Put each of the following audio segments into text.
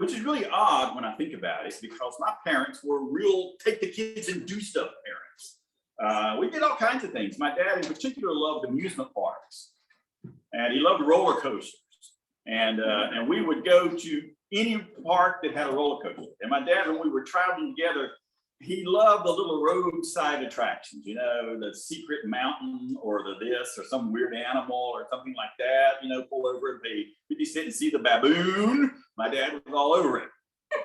which is really odd when I think about it, because my parents were real take the kids and do stuff parents. We did all kinds of things. My dad in particular loved amusement parks, and he loved roller coasters. And we would go to any park that had a roller coaster. And my dad, when we were traveling together, he loved the little roadside attractions, you know, the secret mountain or the this or some weird animal or something like that, you know, pull over and pay 50 cents and see the baboon. My dad was all over it.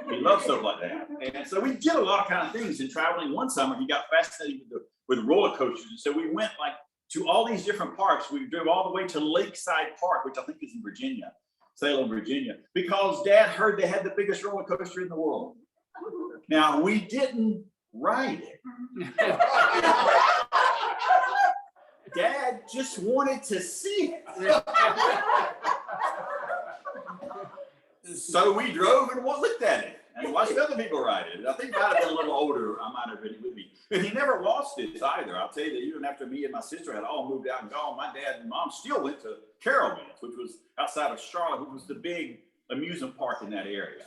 He loved stuff like that. And so we did a lot of kind of things. And traveling one summer, he got fascinated with roller coasters. And so we went like to all these different parks. We drove all the way to Lakeside Park, which I think is in Virginia, Salem, Virginia, because Dad heard they had the biggest roller coaster in the world. Now, we didn't ride it. Dad just wanted to see it. So we drove and looked at it and watched other people ride it. I think if I'd have been a little older, I might have been with me. But he never lost it either. I'll tell you that even after me and my sister had all moved out and gone, my dad and mom still went to Carowinds, which was outside of Charlotte, which was the big amusement park in that area.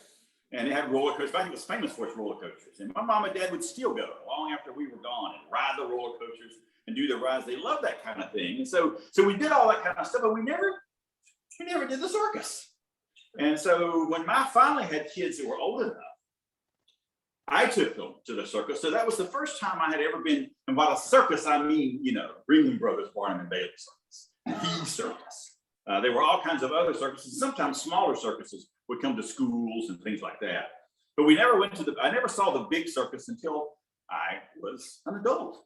And it had roller coasters. I think it was famous for its roller coasters. And my mom and dad would still go long after we were gone and ride the roller coasters and do the rides. They loved that kind of thing. And so we did all that kind of stuff, but we never did the circus. And so when I finally had kids that were old enough, I took them to the circus. So that was the first time I had ever been, and by the circus, I mean, you know, Ringling Brothers, Barnum and Bailey circus, the circus. There were all kinds of other circuses. Sometimes smaller circuses would come to schools and things like that. But we never went to I never saw the big circus until I was an adult.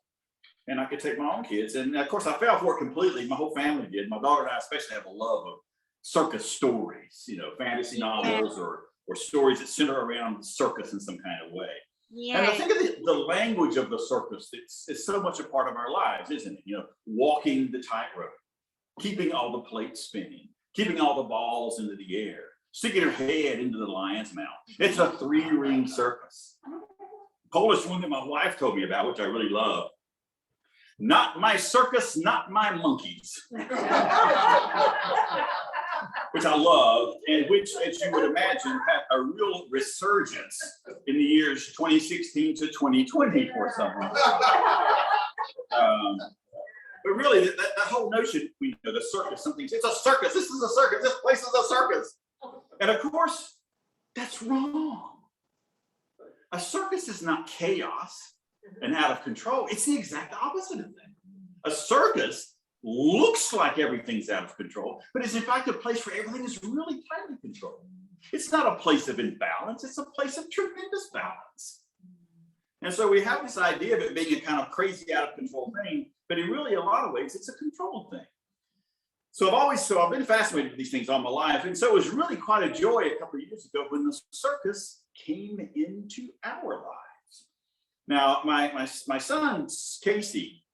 And I could take my own kids. And of course, I fell for it completely. My whole family did. My daughter and I especially have a love of circus stories, you know, fantasy novels or stories that center around the circus in some kind of way. Yeah. And I think of the language of the circus, it's so much a part of our lives, isn't it? You know, walking the tightrope, keeping all the plates spinning, keeping all the balls into the air, sticking her head into the lion's mouth. It's a 3-ring circus. Polish one that my wife told me about, which I really love. Not my circus, not my monkeys. Which I love, and which, as you would imagine, had a real resurgence in the years 2016 to 2020 for some reason. But really, that whole notion, you know, the circus, it's a circus, this is a circus, this place is a circus. And of course, that's wrong. A circus is not chaos and out of control. It's the exact opposite of that. A circus looks like everything's out of control, but it's in fact a place where everything is really tightly controlled. It's not a place of imbalance, it's a place of tremendous balance. And so we have this idea of it being a kind of crazy out of control thing, but in really a lot of ways, it's a controlled thing. So I've been fascinated with these things all my life. And so it was really quite a joy a couple of years ago when the circus came into our lives. Now, my son, Casey,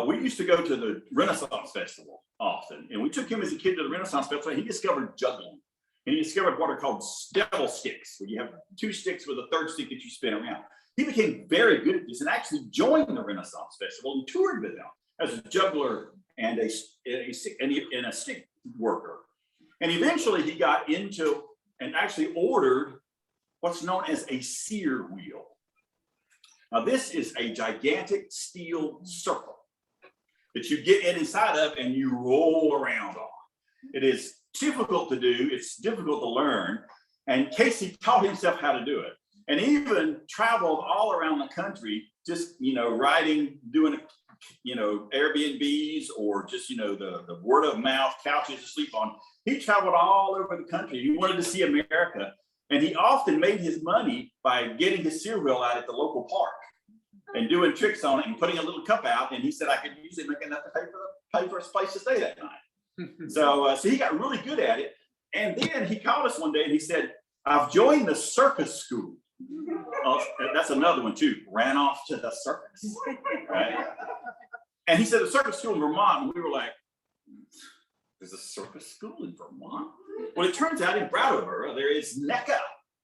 we used to go to the Renaissance Festival often, and we took him as a kid to the Renaissance Festival, and he discovered juggling. And he discovered what are called devil sticks, where you have 2 sticks with a 3rd stick that you spin around. He became very good at this and actually joined the Renaissance Festival and toured with them as a juggler and a stick worker. And eventually he got into and actually ordered what's known as a sear wheel. Now this is a gigantic steel circle that you get inside of and you roll around on. It is difficult to do, it's difficult to learn, and Casey taught himself how to do it, and even traveled all around the country, just, you know, riding, doing, you know, Airbnbs or just, you know, the word of mouth couches to sleep on. He traveled all over the country. He wanted to see America, and he often made his money by getting his sear wheel out at the local park and doing tricks on it and putting a little cup out. And he said, I could usually make enough to pay for his place to stay that night. So he got really good at it. And then he called us one day and he said, I've joined the circus school. That's another one too. Ran off to the circus. Right? And he said, the circus school in Vermont. And we were like, there's a circus school in Vermont? Well, it turns out in Brattleboro, there is NECA,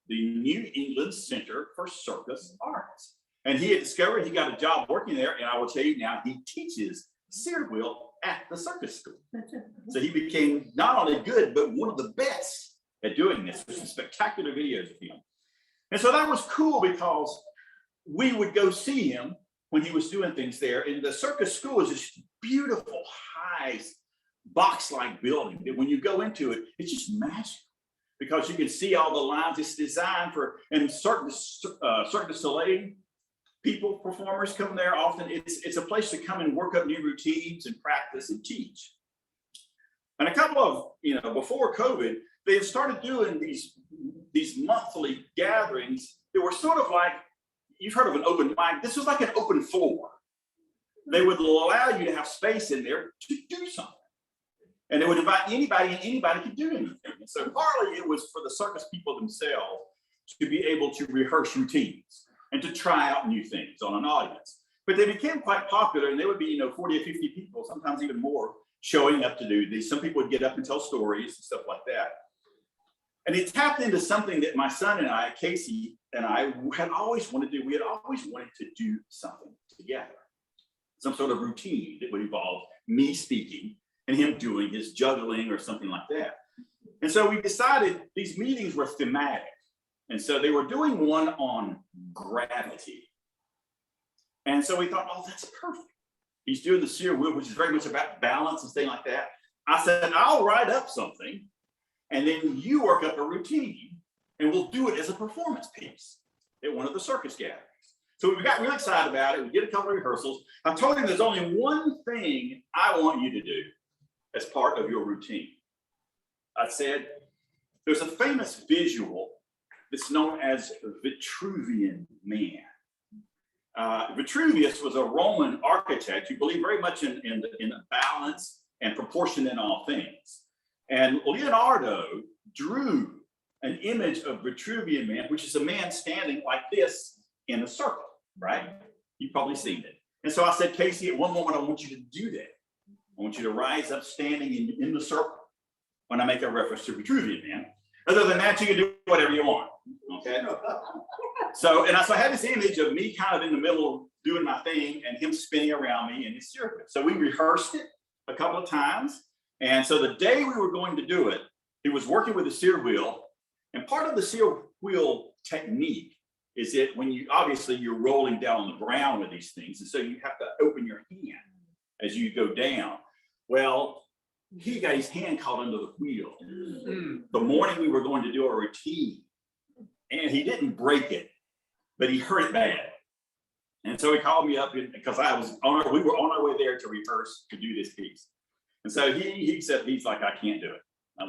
the New England Center for Circus Arts. And he had discovered, he got a job working there, and I will tell you now, he teaches sear wheel at the circus school. So he became not only good, but one of the best at doing this. There's some spectacular videos of him. And so that was cool because we would go see him when he was doing things there. And the circus school is this beautiful, high, box-like building that when you go into it, it's just magical because you can see all the lines. It's designed for, and Cirque du Soleil people, performers come there often. It's a place to come and work up new routines and practice and teach. And a couple of, before COVID, they had started doing these monthly gatherings that were sort of like, you've heard of an open mic. This was like an open floor. They would allow you to have space in there to do something. And they would invite anybody, and anybody could do anything. And so partly it was for the circus people themselves to be able to rehearse routines and to try out new things on an audience. But they became quite popular, and there would be 40 or 50 people, sometimes even more, showing up to do these. Some people would get up and tell stories and stuff like that. And it tapped into something that my son and I, Casey and I, had always wanted to do. We had always wanted to do something together, some sort of routine that would involve me speaking and him doing his juggling or something like that. And so we decided these meetings were thematic. And so they were doing one on gravity. And so we thought, oh, that's perfect. He's doing the seer wheel, which is very much about balance and things like that. I said, I'll write up something, and then you work up a routine, and we'll do it as a performance piece at one of the circus gatherings. So we got really excited about it. We did a couple of rehearsals. I told him there's only one thing I want you to do as part of your routine. I said, there's a famous visual that's known as Vitruvian Man. Vitruvius was a Roman architect who believed very much in balance and proportion in all things. And Leonardo drew an image of Vitruvian Man, which is a man standing like this in a circle, right? You've probably seen it. And so I said, Casey, at one moment, I want you to do that. I want you to rise up standing in the circle when I make a reference to Vitruvian Man. Other than that, you can do whatever you want, okay? So I had this image of me kind of in the middle doing my thing and him spinning around me in his circuit. So we rehearsed it a couple of times. And so the day we were going to do it, he was working with the seer wheel. And part of the seer wheel technique is that when you're rolling down on the ground with these things. And so you have to open your hand as you go down. Well, he got his hand caught under the wheel. The morning we were going to do a routine, and he didn't break it, but he hurt it bad. And so he called me up because we were on our way there to rehearse to do this piece. And so he said, he's like, I can't do it.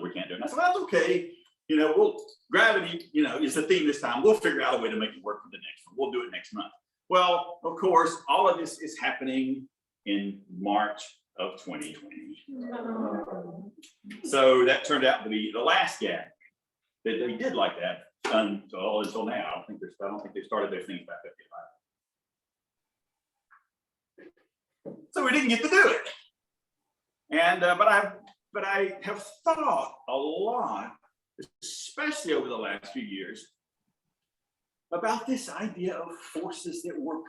We can't do it. And I said, well, that's okay. Gravity, is the theme this time. We'll figure out a way to make it work for the next one. We'll do it next month. Well, of course, all of this is happening in March of 2020. So that turned out to be the last gathering that they did like that until now. I don't think they started their things back up yet. So we didn't get to do it. And but I have thought a lot, especially over the last few years, about this idea of forces that work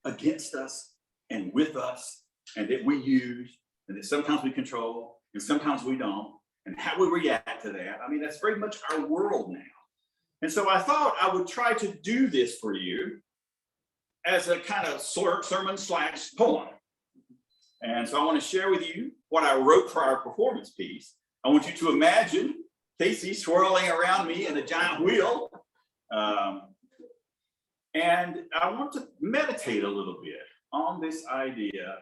against us and with us, and that we use, and that sometimes we control, and sometimes we don't, and how we react to that. I mean, that's very much our world now. And so I thought I would try to do this for you as a kind of sermon/poem. And so I want to share with you what I wrote for our performance piece. I want you to imagine Casey swirling around me in a giant wheel. And I want to meditate a little bit on this idea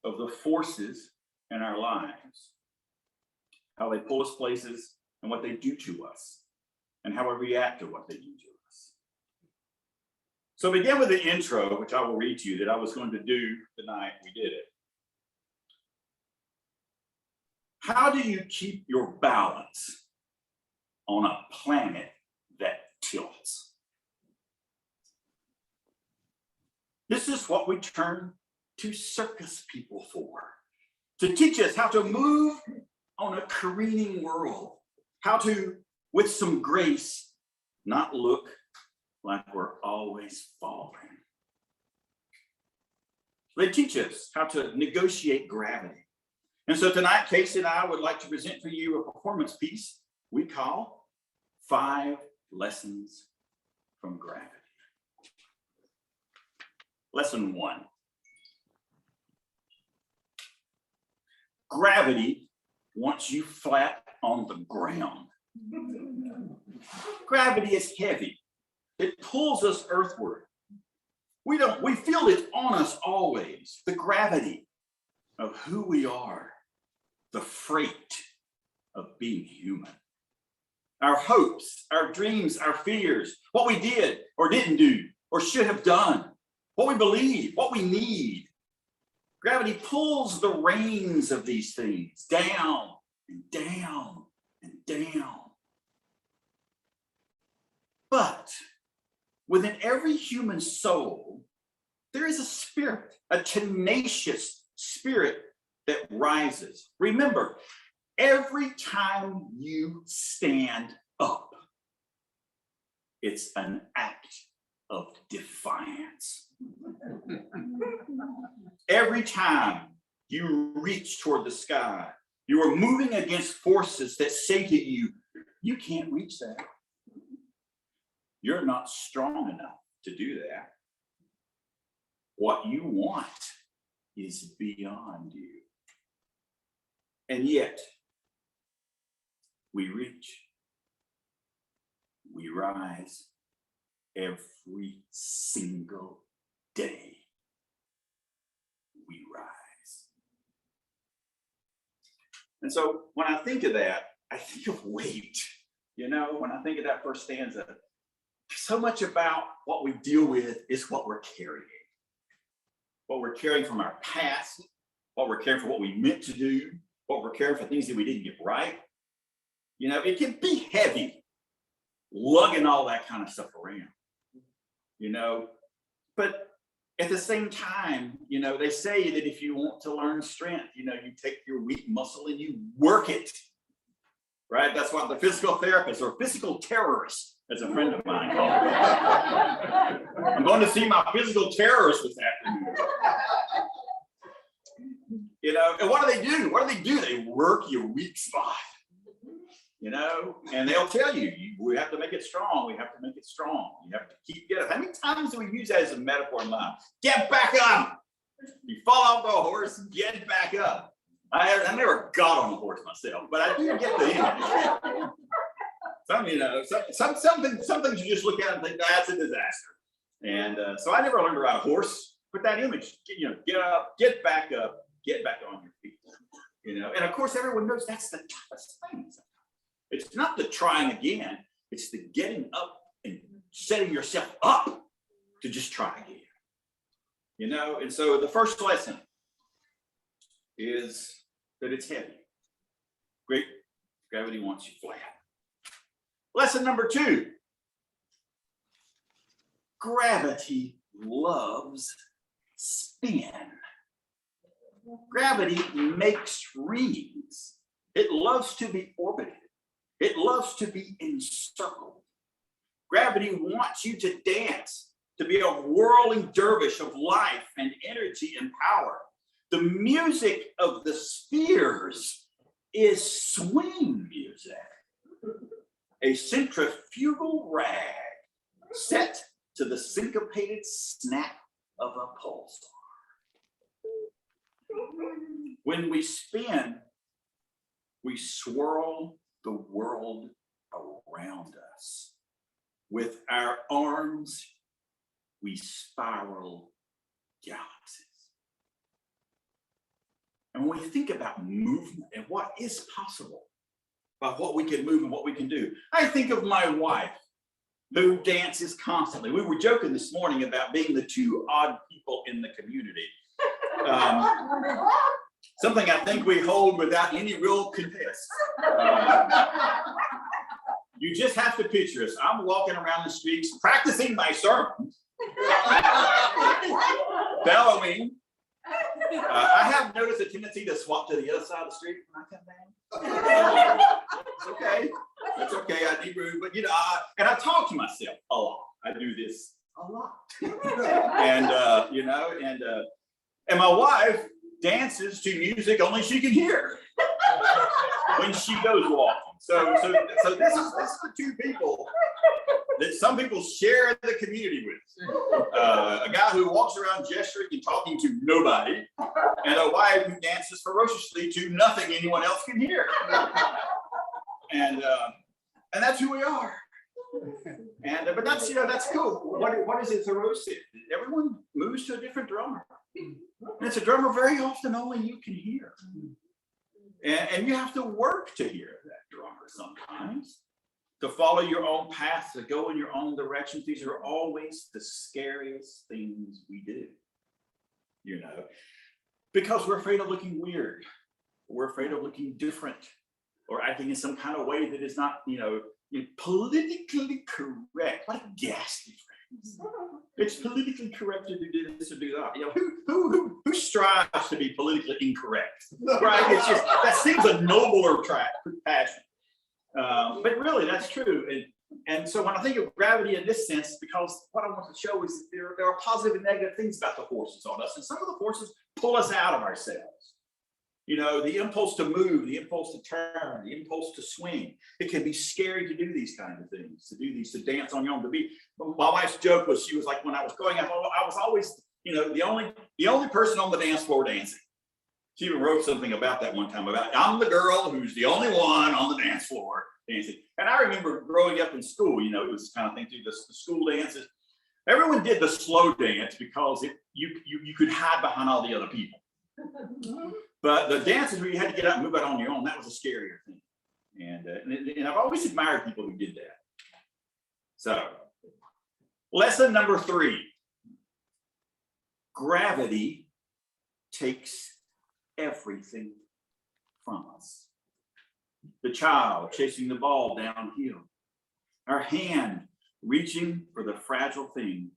of the forces in our lives, how they pull us places and what they do to us, and how we react to what they do to us. So begin with the intro, which I will read to you, that I was going to do the night we did it. How do you keep your balance on a planet that tilts? This is what we turn to circus people for, to teach us how to move on a careening world, how to, with some grace, not look like we're always falling. They teach us how to negotiate gravity. And so tonight, Casey and I would like to present for you a performance piece we call 5 lessons from gravity. Lesson 1. Gravity wants you flat on the ground. Gravity is heavy. It pulls us earthward. We feel it on us always. The gravity of who we are, the freight of being human. Our hopes, our dreams, our fears, what we did or didn't do or should have done, what we believe, what we need. Gravity pulls the reins of these things down and down and down. But within every human soul, there is a spirit, a tenacious spirit that rises. Remember, every time you stand up, it's an act of defiance. Every time you reach toward the sky, you are moving against forces that say to you, you can't reach that. You're not strong enough to do that. What you want is beyond you. And yet, we reach, we rise every single day. We rise. And so when I think of that, I think of weight. You know, when I think of that first stanza, so much about what we deal with is what we're carrying. What we're carrying from our past, what we're carrying for what we meant to do, what we're carrying for things that we didn't get right. You know, it can be heavy, lugging all that kind of stuff around, you know. But at the same time, you know, they say that if you want to learn strength, you know, you take your weak muscle and you work it, right? That's what the physical therapist or physical terrorist, as a friend of mine called it. I'm going to see my physical terrorist this afternoon. You know, and what do they do? What do they do? They work your weak spot. You know, and they'll tell you, we have to make it strong. We have to make it strong. You have to keep getting. How many times do we use that as a metaphor in life? Get back up. You fall off the horse, get back up. I never got on a horse myself, but I do get the image. Some, you know, some things you just look at and think that's a disaster. And so I never learned to ride a horse, but that image, you know, get up, get back on your feet. You know, and of course everyone knows that's the toughest thing. It's not the trying again, it's the getting up and setting yourself up to just try again. You know, and so the first lesson is that it's heavy. Great gravity wants you flat. Lesson number 2. Gravity loves spin. Gravity makes rings. It loves to be orbited. It loves to be encircled. Gravity wants you to dance, to be a whirling dervish of life and energy and power. The music of the spheres is swing music, a centrifugal rag set to the syncopated snap of a pulsar. When we spin, we swirl the world around us. With our arms, we spiral galaxies. And when we think about movement and what is possible, about what we can move and what we can do, I think of my wife, who dances constantly. We were joking this morning about being the 2 odd people in the community. Something I think we hold without any real contest. You just have to picture us. I'm walking around the streets practicing my sermons, bellowing. I have noticed a tendency to swap to the other side of the street when I come down. It's okay. It's okay. I need room, but you know, and I talk to myself a lot. I do this a lot, and you know, and my wife dances to music only she can hear when she goes walking. So this is the two people that some people share the community with. A guy who walks around gesturing and talking to nobody, and a wife who dances ferociously to nothing anyone else can hear. And that's who we are. And but that's that's cool. What is it, Thoreau-said? Everyone moves to a different drummer. And it's a drummer very often only you can hear. And you have to work to hear that drummer sometimes, to follow your own path, to go in your own directions. These are always the scariest things we do, because we're afraid of looking weird. We're afraid of looking different or acting in some kind of way that is not, politically correct. What a ghastly phrase. It's politically correct to do this or do that. Who strives to be politically incorrect? Right? It's just, that seems a nobler passion. But really, that's true. And so when I think of gravity in this sense, because what I want to show is that there are positive and negative things about the forces on us. And some of the forces pull us out of ourselves. The impulse to move, the impulse to turn, the impulse to swing. It can be scary to do these kinds of things, to dance on your own, to be. My wife's joke was, she was like, when I was growing up, I was always, the only person on the dance floor dancing. She even wrote something about that one time, about I'm the girl who's the only one on the dance floor dancing. And I remember growing up in school, it was kind of thing through the school dances. Everyone did the slow dance because you could hide behind all the other people. But the dances where you had to get out and move out on your own, that was a scarier thing. And I've always admired people who did that. So, lesson number 3. Gravity takes everything from us. The child chasing the ball downhill. Our hand reaching for the fragile thing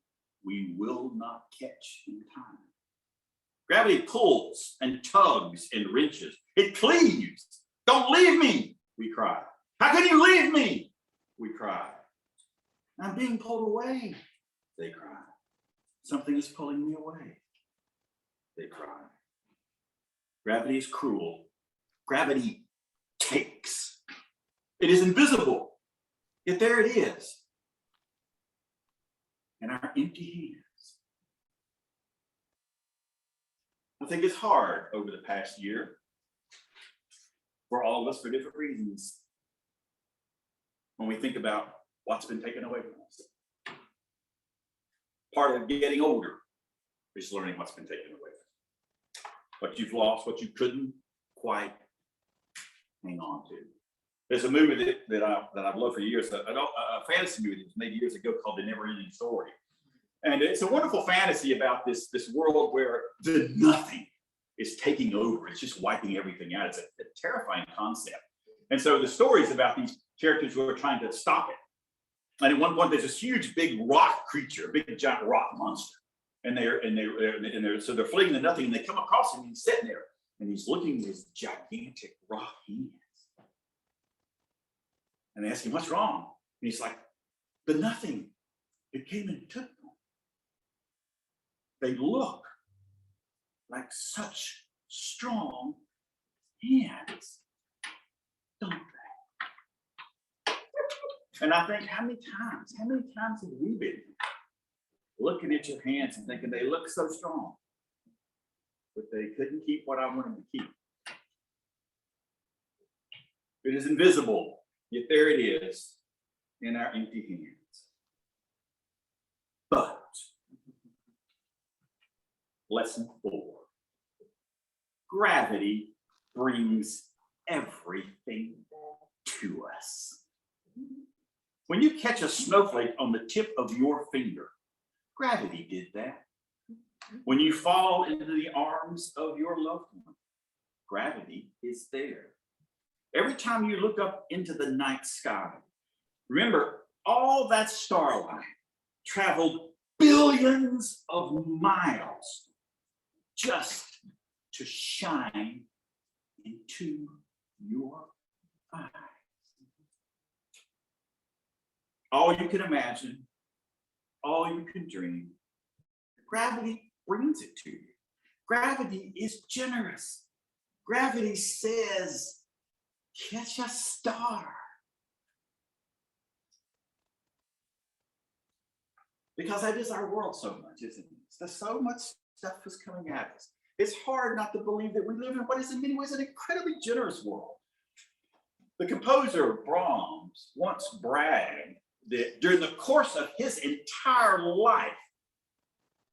we will not catch in time. Gravity pulls and tugs and wrenches. It cleaves. Don't leave me, we cry. How can you leave me? We cry. I'm being pulled away, they cry. Something is pulling me away, they cry. Gravity is cruel. Gravity takes. It is invisible, yet there it is. In our empty hands. I think it's hard over the past year for all of us for different reasons when we think about what's been taken away from us. Part of getting older is learning what's been taken away. What you've lost, what you couldn't quite hang on to. There's a movie that I've loved for years, a fantasy movie that was made years ago called The Never Ending Story. And it's a wonderful fantasy about this world where the nothing is taking over. It's just wiping everything out. It's a terrifying concept. And so the story is about these characters who are trying to stop it. And at one point, there's this huge, big rock creature, big giant rock monster. And they're fleeing to nothing, and they come across him, and he's sitting there, and he's looking at his gigantic rock hands. And they ask him, what's wrong? And he's like, the nothing. It came and took them. They look like such strong hands, don't they? And I think, how many times have we been looking at your hands and thinking they look so strong, but they couldn't keep what I wanted to keep? It is invisible, yet there it is in our empty hands. But lesson 4. Gravity brings everything to us. When you catch a snowflake on the tip of your finger, gravity did that. When you fall into the arms of your loved one, gravity is there. Every time you look up into the night sky, remember, all that starlight traveled billions of miles just to shine into your eyes. All you can imagine, all you can dream, gravity brings it to you. Gravity is generous. Gravity says, catch a star. Because that is our world so much, isn't it? There's so much stuff is coming at us. It's hard not to believe that we live in what is in many ways an incredibly generous world. The composer Brahms once bragged that during the course of his entire life,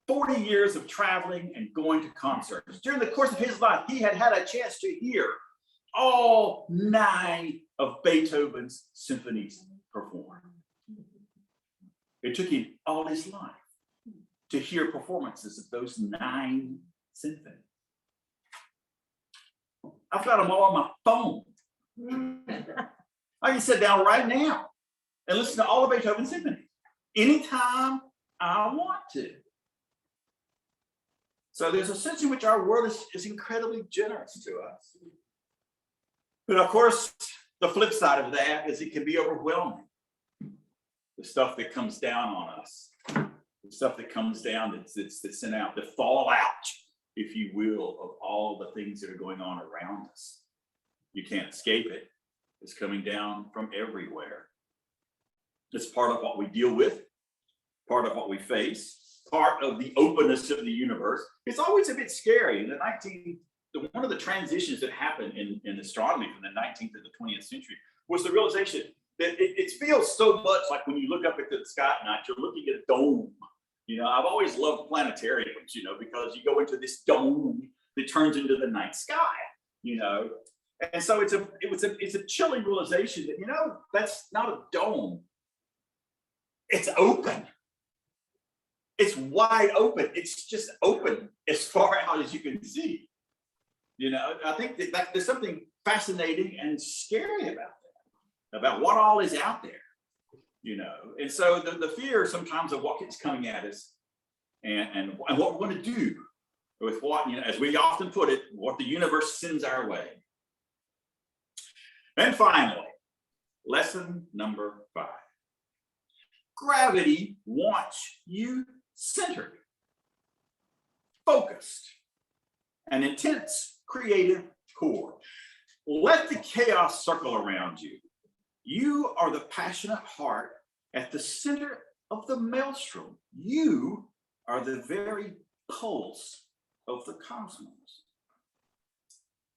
40 years of traveling and going to concerts, during the course of his life, he had had a chance to hear all 9 of Beethoven's symphonies performed. It took him all his life to hear performances of those 9 symphonies. I've got them all on my phone. I can sit down right now and listen to all of Beethoven's symphonies anytime I want to. So there's a sense in which our world is incredibly generous to us. But of course, the flip side of that is it can be overwhelming. The stuff that comes down on us, the stuff that comes down that's sent out, the fallout, if you will, of all the things that are going on around us. You can't escape it. It's coming down from everywhere. It's part of what we deal with, part of what we face, part of the openness of the universe. It's always a bit scary. One of the transitions that happened in astronomy from the 19th to the 20th century was the realization that it feels so much like when you look up into the sky at night, you're looking at a dome. You know, I've always loved planetariums, you know, because you go into this dome that turns into the night sky, you know. And so it's a chilling realization that, you know, that's not a dome. It's open. It's wide open. It's just open as far out as you can see. You know, I think that there's something fascinating and scary about that, about what all is out there, you know. And so the fear sometimes of what is coming at us and what we're going to do with what, you know, as we often put it, what the universe sends our way. And finally, lesson number 5. Gravity wants you centered, focused, an intense creative core. Let the chaos circle around you. You are the passionate heart at the center of the maelstrom. You are the very pulse of the cosmos.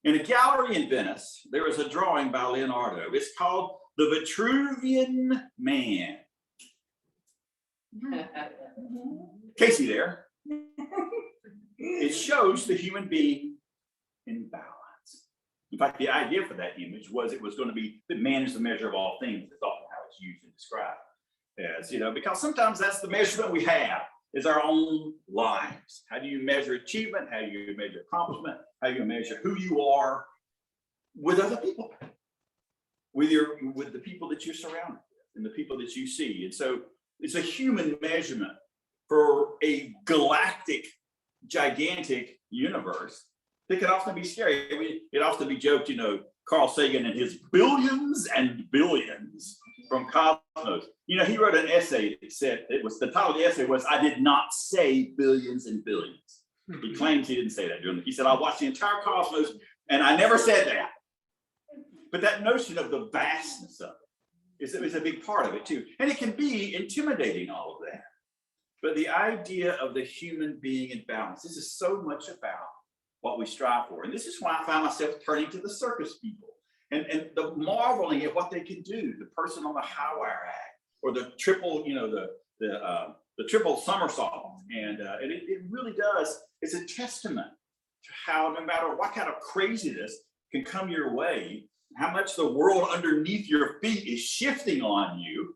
In a gallery in Venice, there is a drawing by Leonardo. It's called The Vitruvian Man. Casey there. It shows the human being in balance. In fact, the idea for that image was it was going to be that man is the measure of all things. That's often how it's used and described as, you know, because sometimes that's the measurement we have is our own lives. How do you measure achievement? How do you measure accomplishment? How do you measure who you are with other people? With the people that you're surrounded with and the people that you see. And so it's a human measurement for a galactic, gigantic universe that can often be scary. It often be joked, you know, Carl Sagan and his billions and billions from Cosmos. You know, he wrote an essay that said, the title of the essay was, I did not say billions and billions. He claims he didn't say that. He said, I watched the entire Cosmos and I never said that. But that notion of the vastness of it is a big part of it too. And it can be intimidating, all of that. But the idea of the human being in balance, this is so much about what we strive for. And this is why I find myself turning to the circus people and the marveling at what they can do. The person on the high wire act, or the triple, you know, the triple somersault. And it really does. It's a testament to how no matter what kind of craziness can come your way, how much the world underneath your feet is shifting on you,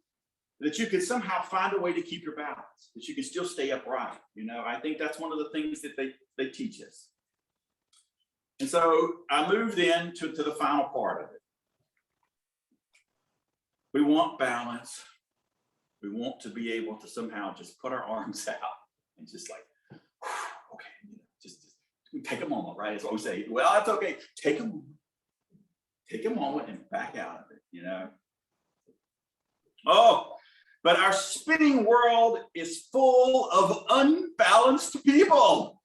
that you can somehow find a way to keep your balance, that you can still stay upright. You know, I think that's one of the things that they teach us. And so I moved in to the final part of it. We want balance. We want to be able to somehow just put our arms out and just like, okay, just take a moment, right? That's what we say. Well, that's okay. Take a moment. Take a moment and back out of it, you know? Oh, but our spinning world is full of unbalanced people.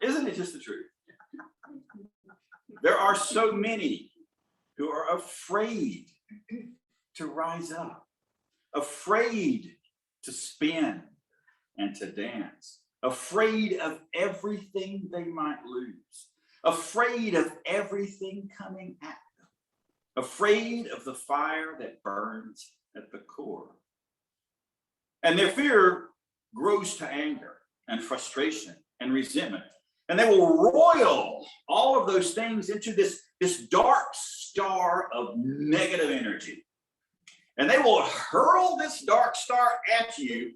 Isn't it just the truth? There are so many who are afraid to rise up, afraid to spin, and to dance, afraid of everything they might lose, afraid of everything coming at them, afraid of the fire that burns at the core. And their fear grows to anger and frustration and resentment. And they will roil all of those things into this dark star of negative energy. And they will hurl this dark star at you.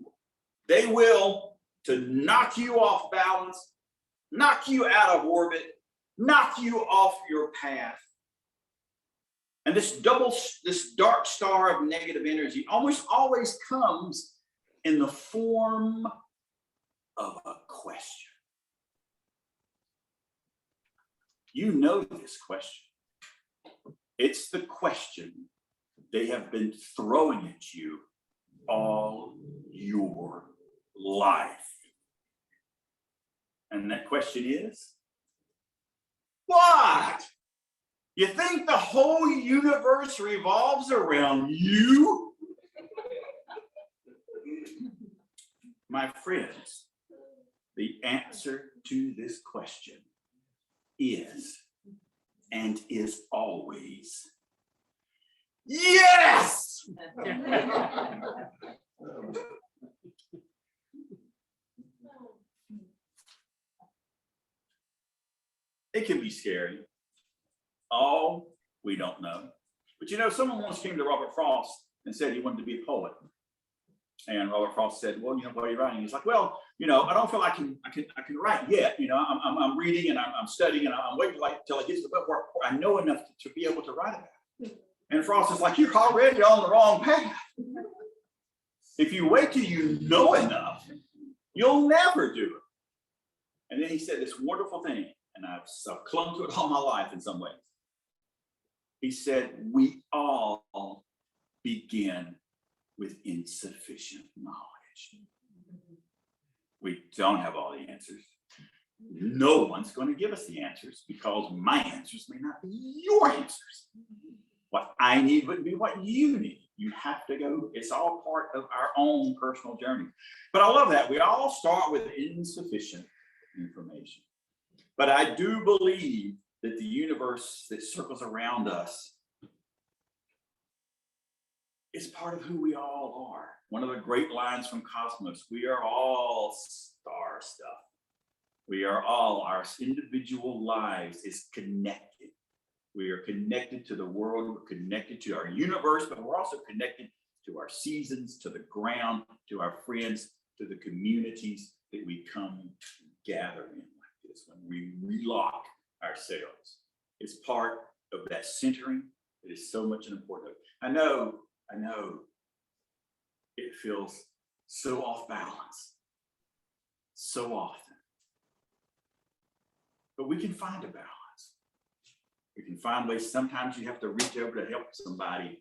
They will to knock you off balance, knock you out of orbit, knock you off your path. And this dark star of negative energy almost always comes in the form of a question. You know this question. It's the question they have been throwing at you all your life. And that question is, what? You think the whole universe revolves around you? My friends, the answer to this question is and is always yes! It can be scary. Oh, we don't know. But you know, someone once came to Robert Frost and said he wanted to be a poet. And Robert Frost said, well, you know, what are you writing? He's like, well, you know, I don't feel like I can write yet. You know, I'm reading and I'm studying and I'm waiting till I get to the point where I know enough to be able to write about it. And Frost is like, you're already on the wrong path. If you wait till you know enough, you'll never do it. And then he said this wonderful thing, and I've clung to it all my life in some ways. He said, we all begin with insufficient knowledge. We don't have all the answers. No one's going to give us the answers because my answers may not be your answers. What I need wouldn't be what you need. You have to go. It's all part of our own personal journey. But I love that. We all start with insufficient information. But I do believe that the universe that circles around us is part of who we all are. One of the great lines from Cosmos, we are all star stuff. We are all, our individual lives is connected. We are connected to the world, we're connected to our universe, but we're also connected to our seasons, to the ground, to our friends, to the communities that we come gather in like this. When we relock ourselves, it's part of that centering that is so much important. I know it feels so off balance so often, but we can find a balance. We can find ways. Sometimes you have to reach over to help somebody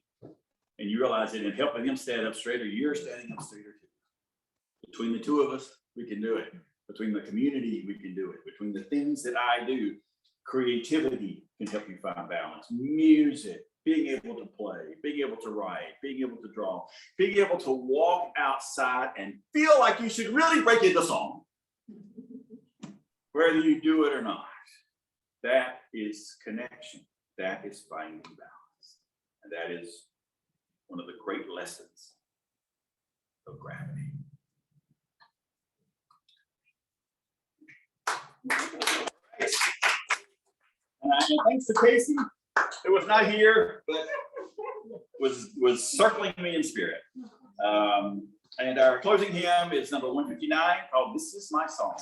and you realize that in helping them stand up straighter, you're standing up straighter too. Between the two of us, we can do it. Between the community, we can do it. Between the things that I do, creativity can help you find balance. Music, being able to play, being able to write, being able to draw, being able to walk outside and feel like you should really break into song, whether you do it or not. That is connection. That is finding balance. And that is one of the great lessons of gravity. And thanks to Casey, who was not here, but was circling me in spirit. And our closing hymn is number 159, called "This Is My Song."